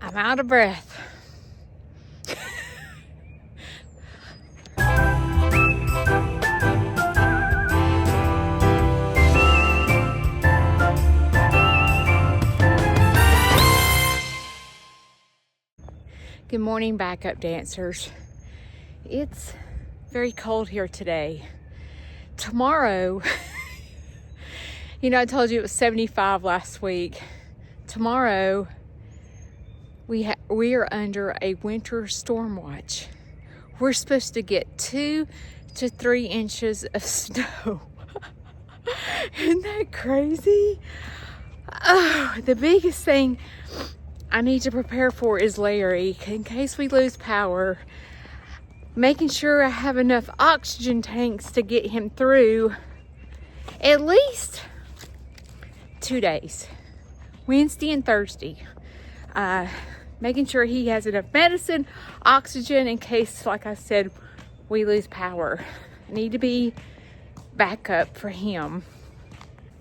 I'm out of breath. Good morning, backup dancers. It's very cold here today. Tomorrow, I told you it was 75 last week. Tomorrow, we are under a winter storm watch. We're supposed to get 2 to 3 inches of snow. Isn't that crazy? Oh, the biggest thing I need to prepare for is Larry, in case we lose power. Making sure I have enough oxygen tanks to get him through at least 2 days, Wednesday and Thursday. Making sure he has enough medicine, oxygen, in case, like I said, we lose power. Need to be backup for him.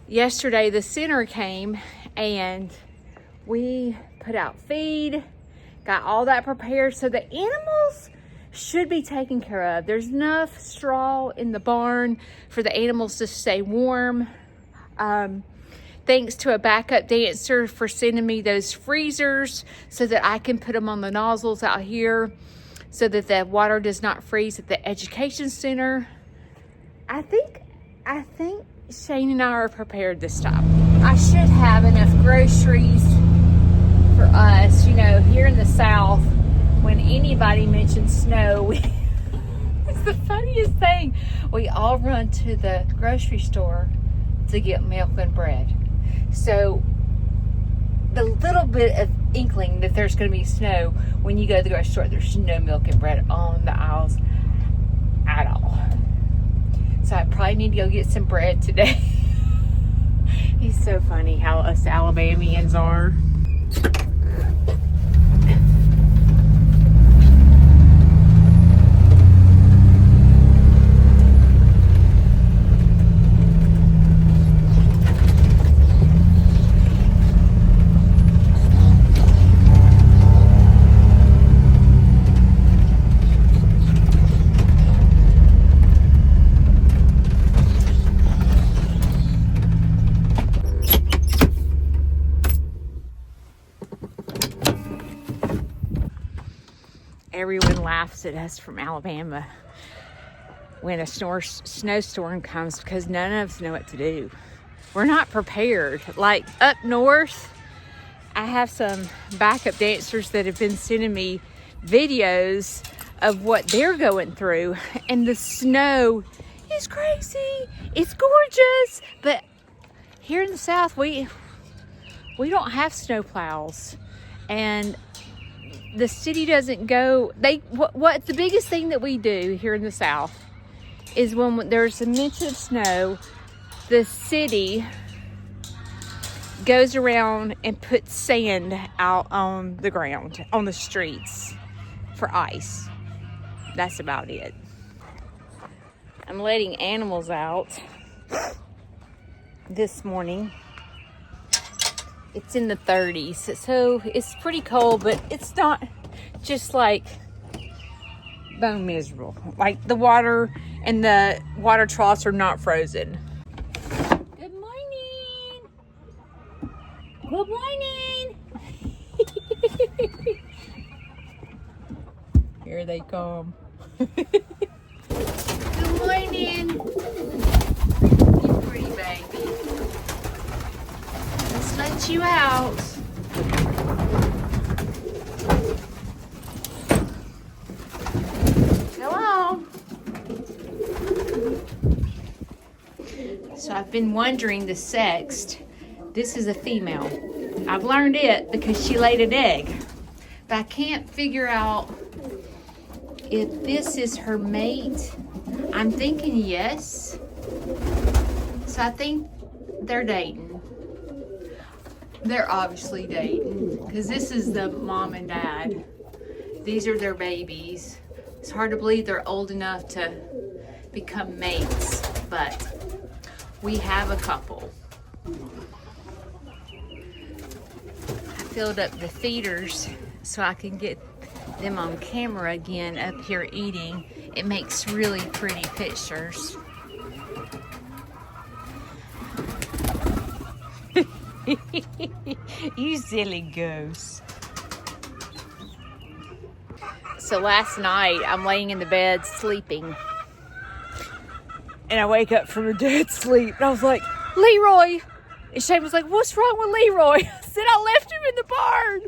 Yesterday, the center came and we put out feed, got all that prepared, so the animals should be taken care of. There's enough straw in the barn for the animals to stay warm. Thanks to a backup dancer for sending me those freezers so that I can put them on the nozzles out here so that the water does not freeze at the education center. I think Shane and I are prepared this time. I should have enough groceries for us. Here in the South, when anybody mentions snow, it's the funniest thing. We all run to the grocery store to get milk and bread. So the little bit of inkling that there's going to be snow, when you go to the grocery store, there's no milk and bread on the aisles at all. So I probably need to go get some bread today. He's so funny how us Alabamians are. Everyone laughs at us from Alabama when a snowstorm comes because none of us know what to do. We're not prepared. Like up north, I have some backup dancers that have been sending me videos of what they're going through, and the snow is crazy. It's gorgeous, but here in the South, we don't have snow plows, and the city doesn't go. What the biggest thing that we do here in the South is when there's a mention of snow, the city goes around and puts sand out on the ground, on the streets for ice. That's about it. I'm letting animals out this morning. It's in the 30s, so it's pretty cold, but it's not just like bone miserable. Like the water and the water troughs are not frozen. Good morning. Good morning. Here they come. Good morning. You pretty baby. Let's let you out. Hello. So I've been wondering the sex. This is a female. I've learned it because she laid an egg. But I can't figure out if this is her mate. I'm thinking yes. So I think they're dating. They're obviously dating because this is the mom and dad. These are their babies. It's hard to believe they're old enough to become mates, but we have a couple. I filled up the feeders so I can get them on camera again up here eating. It makes really pretty pictures. You silly goose. So last night, I'm laying in the bed sleeping. And I wake up from a dead sleep. And I was like, Leroy. And Shane was like, what's wrong with Leroy? I said, I left him in the barn.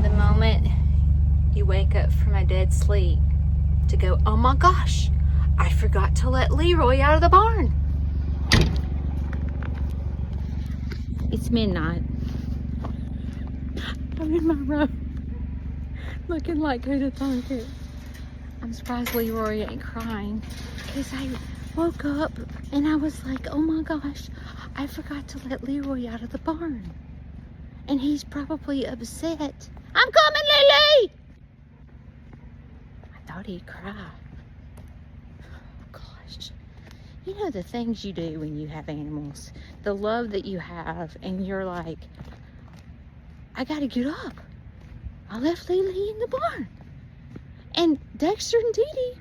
The moment you wake up from a dead sleep to go, oh my gosh, I forgot to let Leroy out of the barn. It's midnight. I'm in my room, looking like who'd have thunk it. I'm surprised Leroy ain't crying, because I woke up and I was like, oh my gosh, I forgot to let Leroy out of the barn. And he's probably upset. I'm coming, Lily! I thought he'd cry. Gosh. You know the things you do when you have animals, the love that you have, and you're like, I gotta get up. I left Lily in the barn. And Dexter and Dee Dee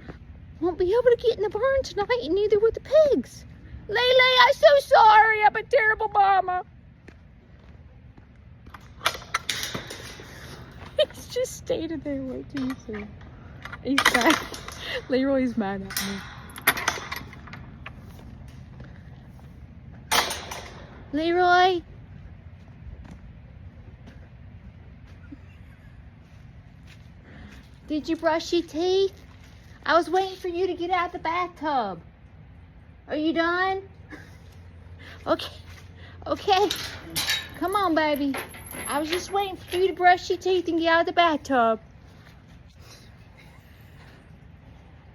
won't be able to get in the barn tonight, and neither will the pigs. Lily, I'm so sorry. I'm a terrible mama. He's just standing there waiting to see. He's mad. Leroy's mad at me. Leroy? Did you brush your teeth? I was waiting for you to get out of the bathtub. Are you done? Okay. Okay. Come on, baby. I was just waiting for you to brush your teeth and get out of the bathtub.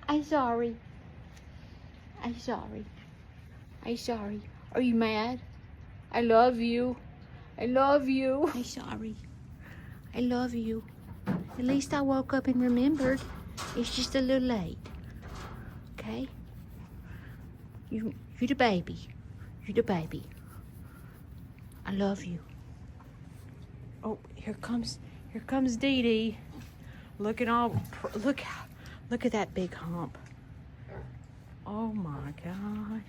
I'm sorry. I'm sorry. I'm sorry. Are you mad? I love you. I love you. I'm sorry. I love you. At least I woke up and remembered. It's just a little late. Okay? You're the baby. You're the baby. I love you. Oh, here comes Dee Dee. Look at that big hump. Oh my God.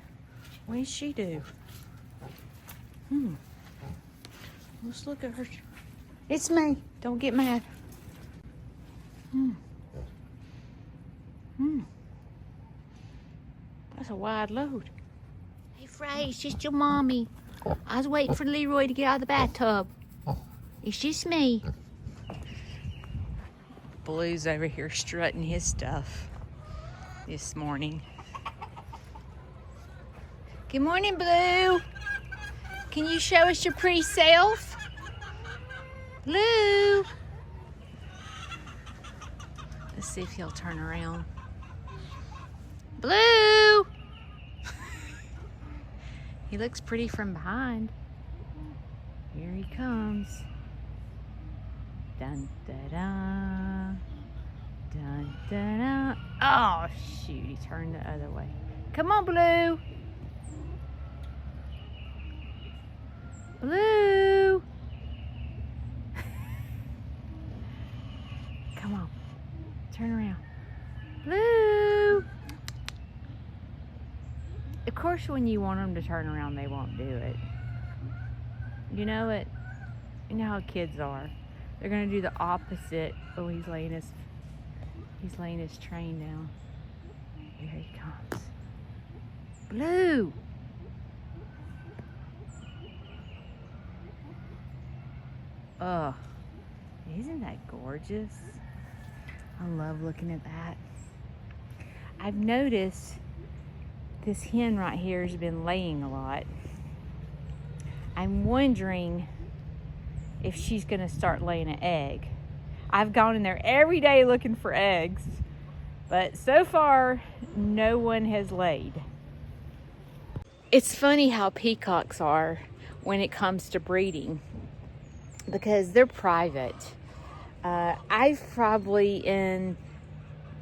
What did she do? Let's look at her. It's me. Don't get mad. That's a wide load. Hey, Frey, it's just your mommy. I was waiting for Leroy to get out of the bathtub. It's just me. Blue's over here strutting his stuff this morning. Good morning, Blue. Can you show us your pretty self? Blue. Let's see if he'll turn around. Blue! He looks pretty from behind. Here he comes. Dun da da. Dun da da. Oh shoot, he turned the other way. Come on, Blue. Blue. Come on. Turn around. Blue. Of course, when you want them to turn around, they won't do it. You know it. You know how kids are. They're gonna do the opposite. Oh, he's laying his train down. Here he comes. Blue. Oh, isn't that gorgeous? I love looking at that. I've noticed this hen right here has been laying a lot. I'm wondering if she's gonna start laying an egg. I've gone in there every day looking for eggs, but so far no one has laid. It's funny how peacocks are when it comes to breeding, because they're private. I've probably, in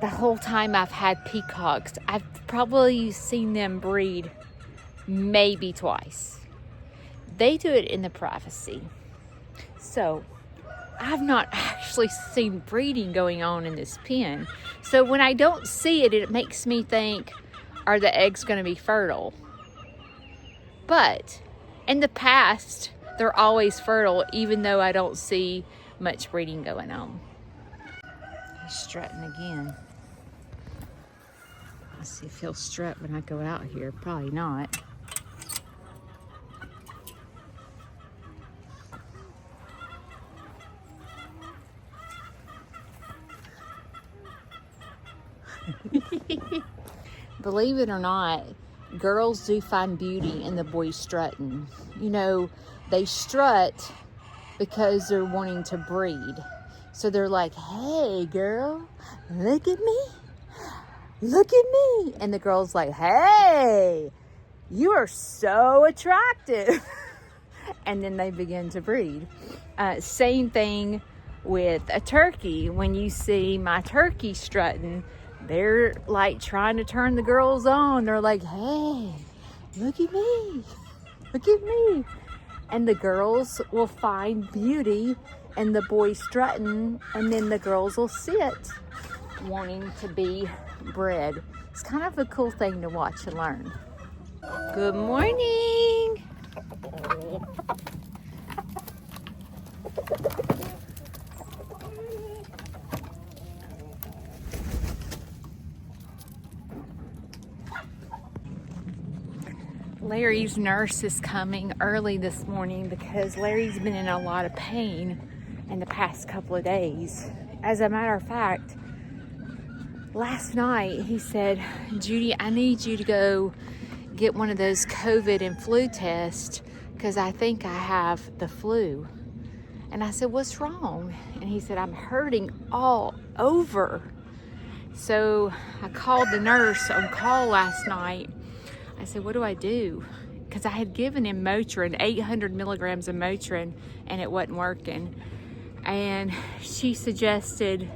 the whole time I've had peacocks, I've probably seen them breed maybe twice. They do it in the privacy. So I've not actually seen breeding going on in this pen. So when I don't see it, it makes me think, are the eggs going to be fertile? But in the past, they're always fertile, even though I don't see much breeding going on. He's strutting again. Let's see if he'll strut when I go out here. Probably not. Believe it or not, girls do find beauty in the boys strutting. You know, they strut because they're wanting to breed. So they're like, hey girl, look at me. Look at me. And the girl's like, hey, you are so attractive. And then they begin to breed. Same thing with a turkey. When you see my turkey strutting, they're like trying to turn the girls on. They're like, hey, look at me. Look at me. And the girls will find beauty in the boys strutting, and then the girls will sit wanting to be bred. It's kind of a cool thing to watch and learn. Good morning. Larry's nurse is coming early this morning because Larry's been in a lot of pain in the past couple of days. As a matter of fact, last night he said, Judy, I need you to go get one of those COVID and flu tests because I think I have the flu. And I said, what's wrong? And he said, I'm hurting all over. So I called the nurse on call last night. I said, what do I do? Because I had given him Motrin, 800 milligrams of Motrin, and it wasn't working. And she suggested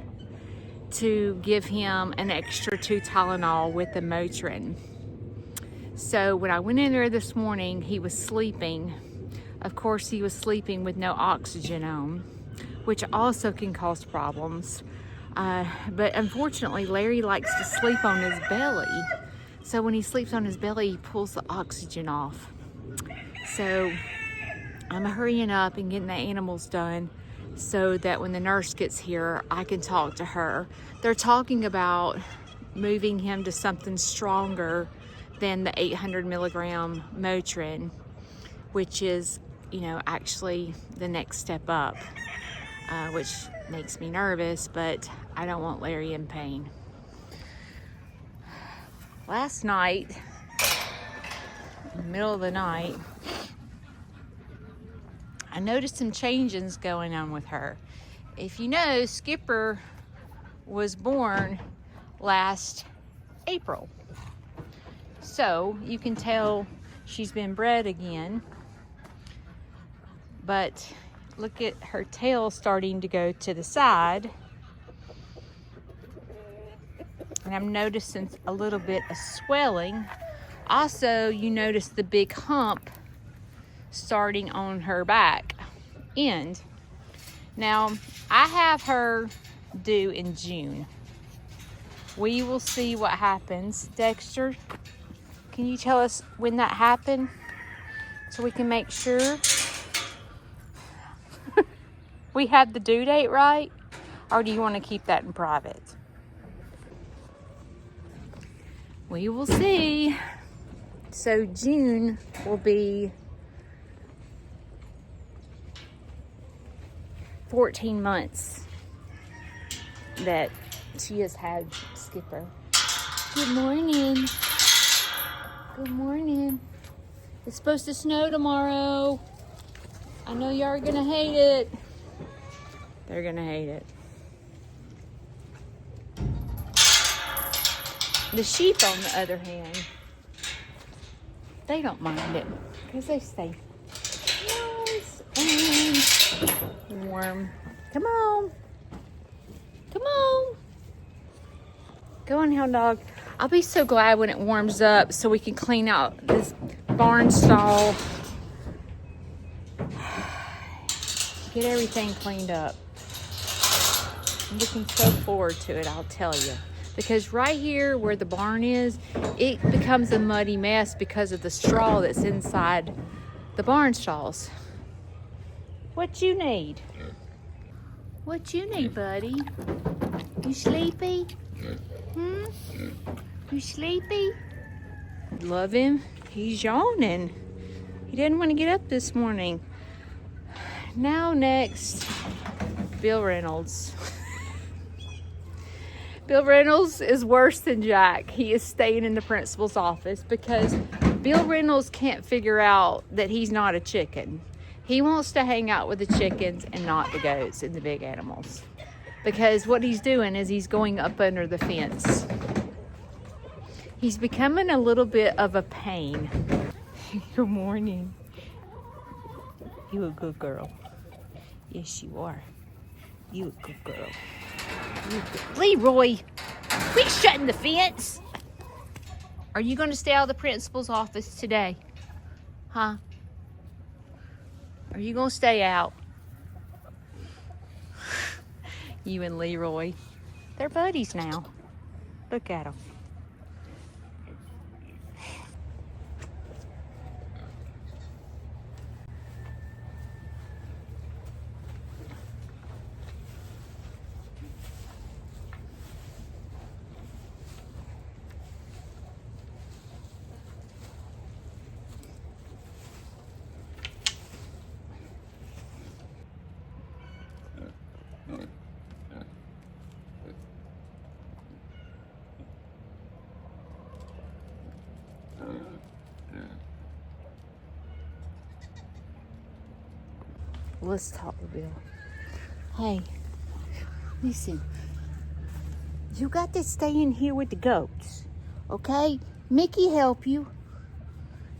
to give him an extra 2 Tylenol with the Motrin. So when I went in there this morning, he was sleeping. Of course, he was sleeping with no oxygen on, which also can cause problems. But unfortunately, Larry likes to sleep on his belly. So when he sleeps on his belly, he pulls the oxygen off. So I'm hurrying up and getting the animals done so that when the nurse gets here, I can talk to her. They're talking about moving him to something stronger than the 800 milligram Motrin, which is, you know, actually the next step up, which makes me nervous, but I don't want Larry in pain. Last night, in the middle of the night, I noticed some changes going on with her. If you know, Skipper was born last April. So you can tell she's been bred again. But look at her tail starting to go to the side. And I'm noticing a little bit of swelling. Also, you notice the big hump starting on her back end. Now, I have her due in June. We will see what happens. Dexter, can you tell us when that happened so we can make sure we have the due date right? Or do you want to keep that in private? We will see. So June will be 14 months that she has had Skipper. Good morning. Good morning. It's supposed to snow tomorrow. I know y'all are gonna hate it. They're gonna hate it. The sheep, on the other hand, they don't mind it because they stay nice and warm. Come on. Come on. Go on, hound dog. I'll be so glad when it warms up so we can clean out this barn stall. Get everything cleaned up. I'm looking so forward to it, I'll tell you. Because right here where the barn is, it becomes a muddy mess because of the straw that's inside the barn stalls. What you need? What you need, buddy? You sleepy? You sleepy? Love him. He's yawning. He didn't want to get up this morning. Now next, Bill Reynolds. Bill Reynolds is worse than Jack. He is staying in the principal's office because Bill Reynolds can't figure out that he's not a chicken. He wants to hang out with the chickens and not the goats and the big animals. Because what he's doing is he's going up under the fence. He's becoming a little bit of a pain. Good morning. You a good girl. Yes, you are. You a good girl. Leroy, quit shutting the fence. Are you going to stay out of the principal's office today? Huh? Are you going to stay out? You and Leroy, they're buddies now. Look at them. Let's talk to Bill. Hey, listen. You got to stay in here with the goats, okay? Mickey help you.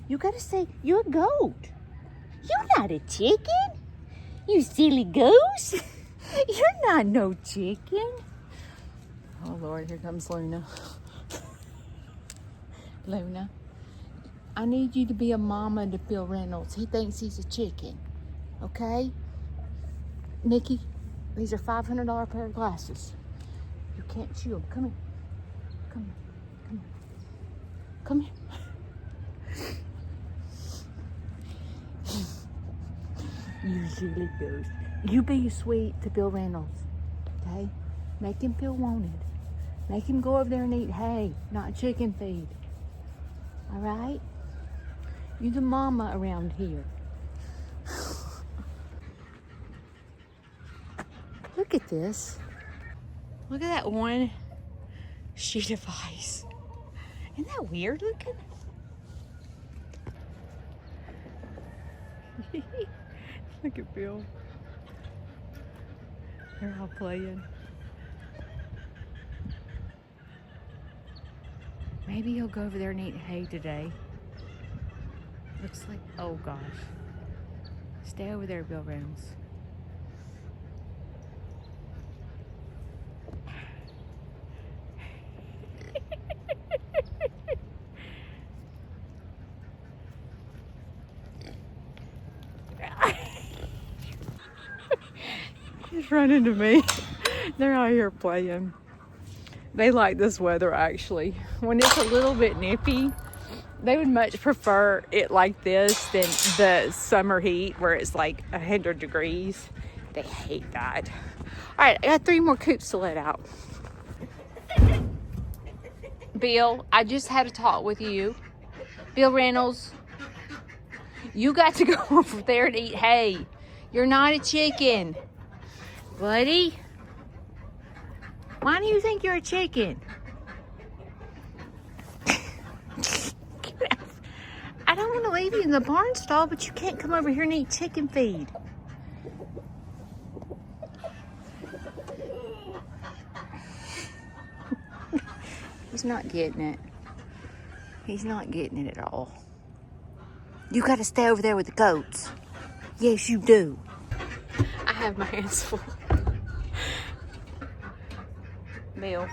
You got to stay. You're a goat. You're not a chicken. You silly goose. You're not no chicken. Oh, Lord, here comes Luna. Luna, I need you to be a mama to Bill Reynolds. He thinks he's a chicken. Okay? Mickey, these are $500 pair of glasses. You can't chew them. Come here. Come here. Come here. Come here. You silly goose. You be sweet to Bill Reynolds. Okay? Make him feel wanted. Make him go over there and eat hay, not chicken feed. All right? You're the mama around here. Look at this. Look at that one sheet of ice. Isn't that weird looking? Look at Bill. They're all playing. Maybe he'll go over there and eat hay today. Looks like, oh gosh. Stay over there, Bill Reynolds. Just run into me. They're out here playing. They like this weather actually. When it's a little bit nippy, they would much prefer it like this than the summer heat where it's like 100 degrees. They hate that. All right, I got 3 more coops to let out. Bill, I just had a talk with you. Bill Reynolds, you got to go over there and eat hay. You're not a chicken. Buddy, why do you think you're a chicken? I don't want to leave you in the barn stall, but you can't come over here and eat chicken feed. He's not getting it. He's not getting it at all. You got to stay over there with the goats. Yes, you do. I have my hands full. Bill,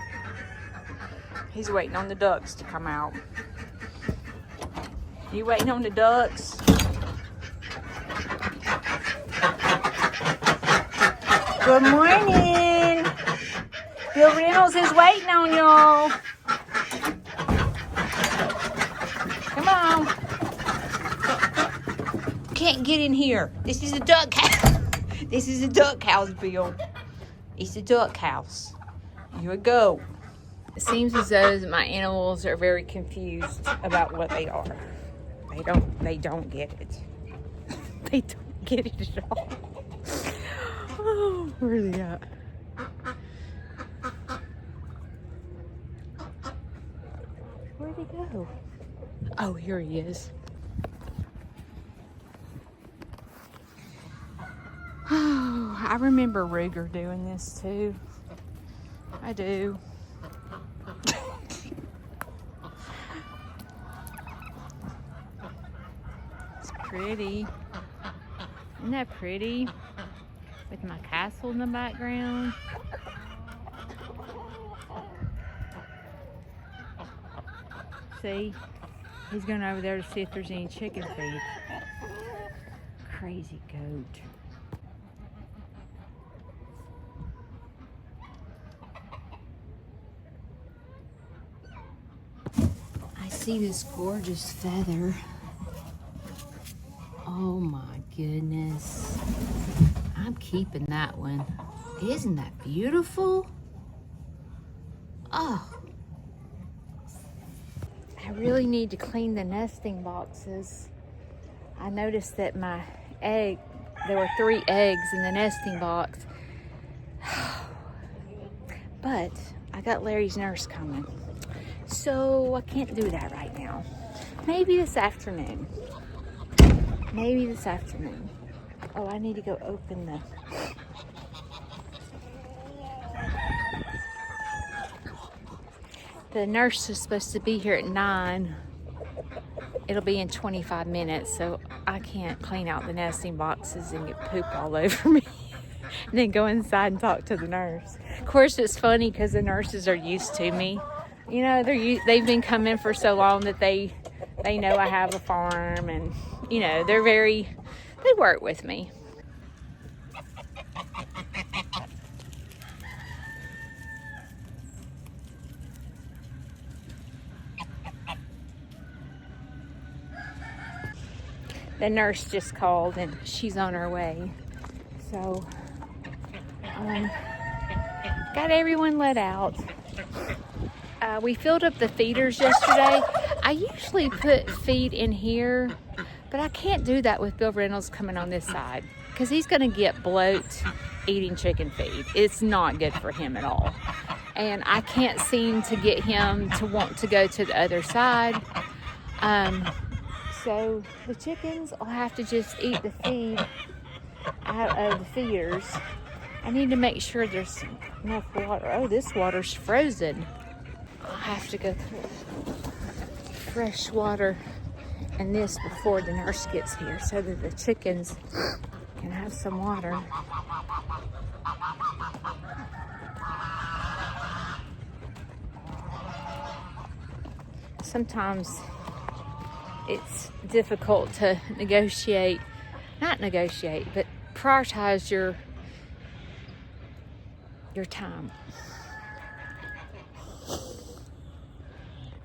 he's waiting on the ducks to come out. You waiting on the ducks? Good morning. Bill Reynolds is waiting on y'all. Come on. Can't get in here. This is a duck house. This is a duck house, Bill. It's a duck house. Here we go. It seems as though my animals are very confused about what they are. They don't get it. They don't get it at all. Oh, where are they at? Where'd he go? Oh, here he is. Oh, I remember Ruger doing this too. I do. It's pretty. Isn't that pretty? With my castle in the background. See? He's going over there to see if there's any chicken feed. Crazy goat. I see this gorgeous feather. Oh my goodness. I'm keeping that one. Isn't that beautiful? Oh. I really need to clean the nesting boxes. I noticed that there were 3 eggs in the nesting box. But I got Larry's nurse coming. So I can't do that right now. Maybe this afternoon. Maybe this afternoon. Oh, I need to go open the... The nurse is supposed to be here at 9. It'll be in 25 minutes, so I can't clean out the nesting boxes and get poop all over me. And then go inside and talk to the nurse. Of course, it's funny because the nurses are used to me. You know, they've been coming for so long that they know I have a farm, and you know, they work with me. The nurse just called and she's on her way. So, got everyone let out. We filled up the feeders yesterday. I usually put feed in here, but I can't do that with Bill Reynolds coming on this side because he's going to get bloat eating chicken feed. It's not good for him at all. And I can't seem to get him to want to go to the other side. So the chickens will have to just eat the feed out of the feeders. I need to make sure there's enough water. Oh, this water's frozen. I'll have to go put fresh water in this before the nurse gets here so that the chickens can have some water. Sometimes it's difficult to not negotiate, but prioritize your time.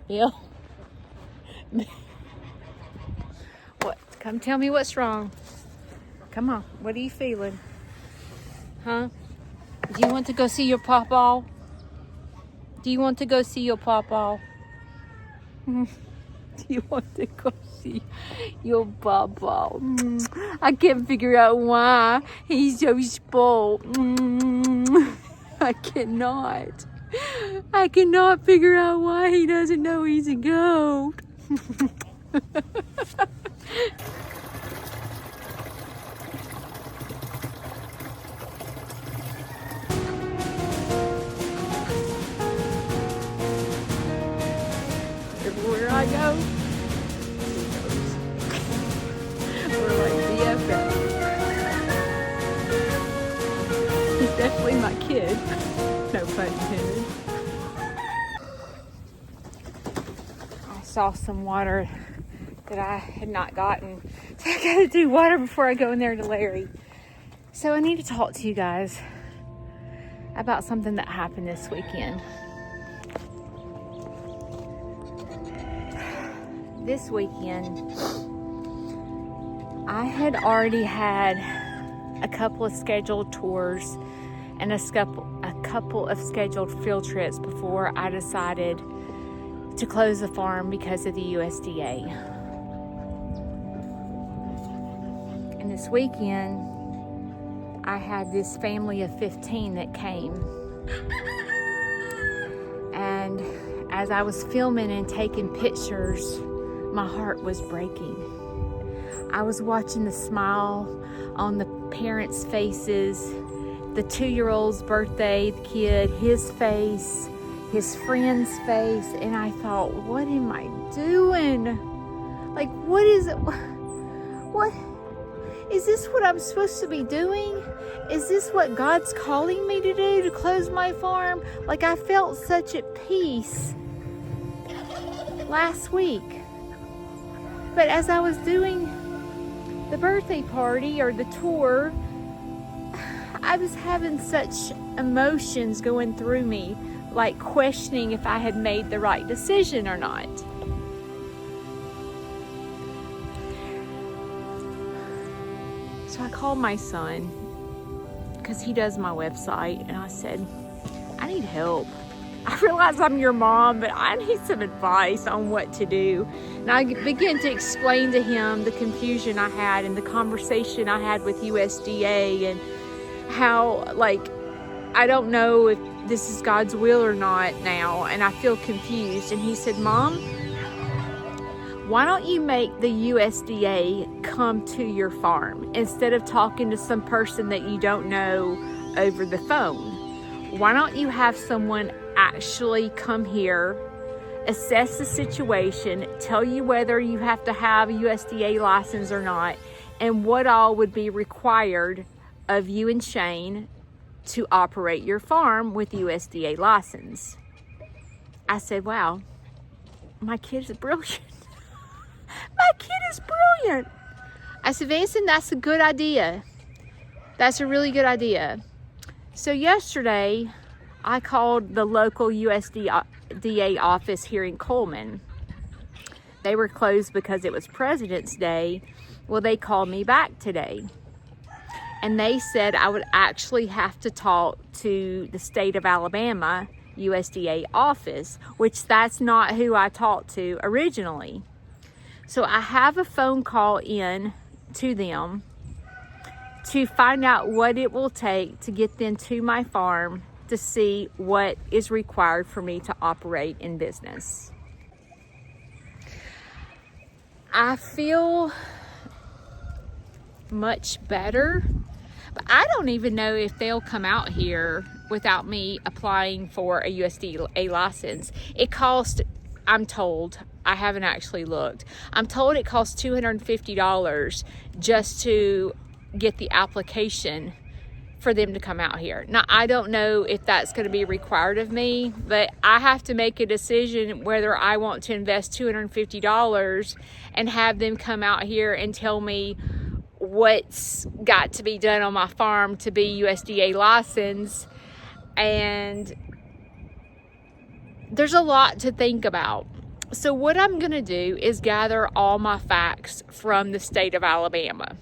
Bill? What? Come tell me what's wrong. Come on, what are you feeling? Huh? Do you want to go see your pawpaw? Do you want to go see your pawpaw? Do you want to go see your pawpaw? I can't figure out why he's so spoiled. I cannot figure out why he doesn't know he's a goat. Everywhere I go, we're like BFFs. He's definitely my kid. No pun intended. I saw some water that I had not gotten. So I gotta do water before I go in there to Larry. So I need to talk to you guys. about something that happened this weekend. This weekend, I had already had a couple of scheduled tours and a couple of scheduled field trips before I decided to close the farm because of the USDA. And this weekend, I had this family of 15 that came. And as I was filming and taking pictures, my heart was breaking. I was watching the smile on the parents' faces, the 2-year-old's birthday, the kid, his face, his friend's face, and I thought, what am I doing? Like, what is it? What? Is this what I'm supposed to be doing? Is this what God's calling me to do, to close my farm? Like, I felt such at peace last week. But as I was doing the birthday party or the tour, I was having such emotions going through me, like questioning if I had made the right decision or not. So I called my son, because he does my website, and I said, I need help. I realize I'm your mom, but I need some advice on what to do. And I began to explain to him the confusion I had and the conversation I had with USDA and how, like, I don't know if this is God's will or not now, and I feel confused. And he said, Mom, why don't you make the USDA come to your farm instead of talking to some person that you don't know over the phone? Why don't you have someone actually come here, assess the situation, tell you whether you have to have a USDA license or not, and what all would be required of you and Shane to operate your farm with USDA license? I said, wow, my kid is brilliant. My kid is brilliant. I said, Vincent, that's a good idea. That's a really good idea. So yesterday, I called the local USDA office here in Cullman. They were closed because it was President's Day. Well, they called me back today. And they said I would actually have to talk to the state of Alabama USDA office, which that's not who I talked to originally. So I have a phone call in to them to find out what it will take to get them to my farm to see what is required for me to operate in business. I feel much better, but I don't even know if they'll come out here without me applying for a USDA license. It costs, I'm told, I haven't actually looked, I'm told it costs $250 just to get the application for them to come out here. Now, I don't know if that's going to be required of me, but I have to make a decision whether I want to invest $250 and have them come out here and tell me what's got to be done on my farm to be USDA licensed. And there's a lot to think about. So what I'm going to do is gather all my facts from the state of Alabama.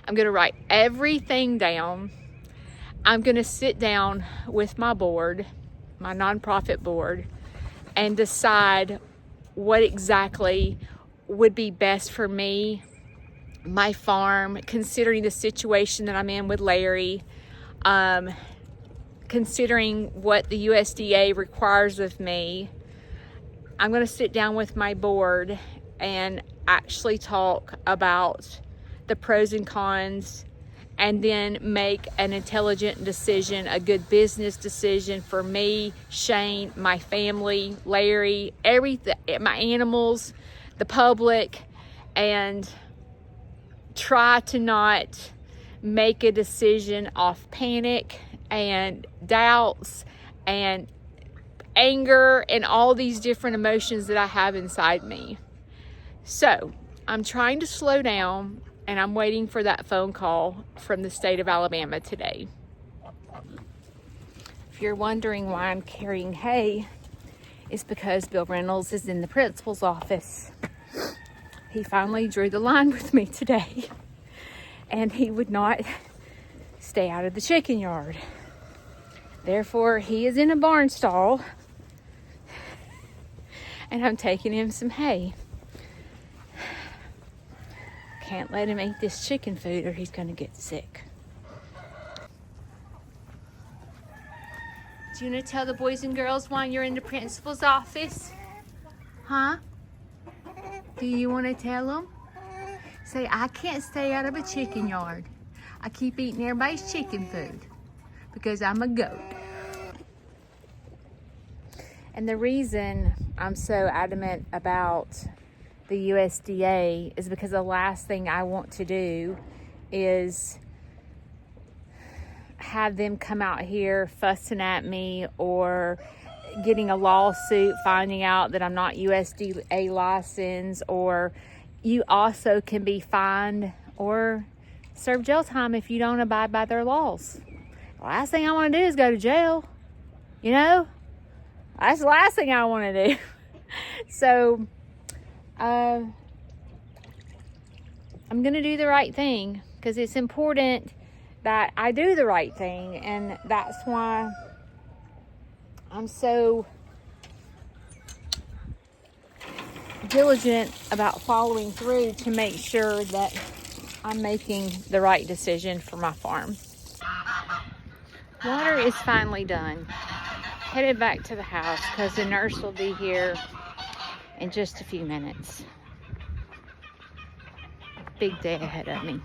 I'm going to write everything down. I'm going to sit down with my board, my nonprofit board, and decide what exactly would be best for me, my farm, considering the situation that I'm in with Larry, considering what the USDA requires of me. I'm going to sit down with my board and actually talk about the pros and cons, and then make an intelligent decision, a good business decision for me, Shane, my family, Larry, everything, my animals, the public, and try to not make a decision off panic and doubts and anger and all these different emotions that I have inside me. So I'm trying to slow down, and I'm waiting for that phone call from the state of Alabama today. If you're wondering why I'm carrying hay, it's because Bill Reynolds is in the principal's office. He finally drew the line with me today, and he would not stay out of the chicken yard. Therefore, he is in a barn stall, and I'm taking him some hay. Can't let him eat this chicken food or he's going to get sick. Do you want to tell the boys and girls why you're in the principal's office? Huh? Do you want to tell them? Say, I can't stay out of a chicken yard. I keep eating everybody's chicken food because I'm a goat. And the reason I'm so adamant about the USDA is because the last thing I want to do is have them come out here fussing at me or getting a lawsuit finding out that I'm not USDA licensed, or you also can be fined or serve jail time if you don't abide by their laws. The last thing I want to do is go to jail. You know? That's the last thing I want to do. So, I'm going to do the right thing because it's important that I do the right thing, and that's why I'm so diligent about following through to make sure that I'm making the right decision for my farm. Water is finally done. Headed back to the house because the nurse will be here in just a few minutes. Big day ahead of me.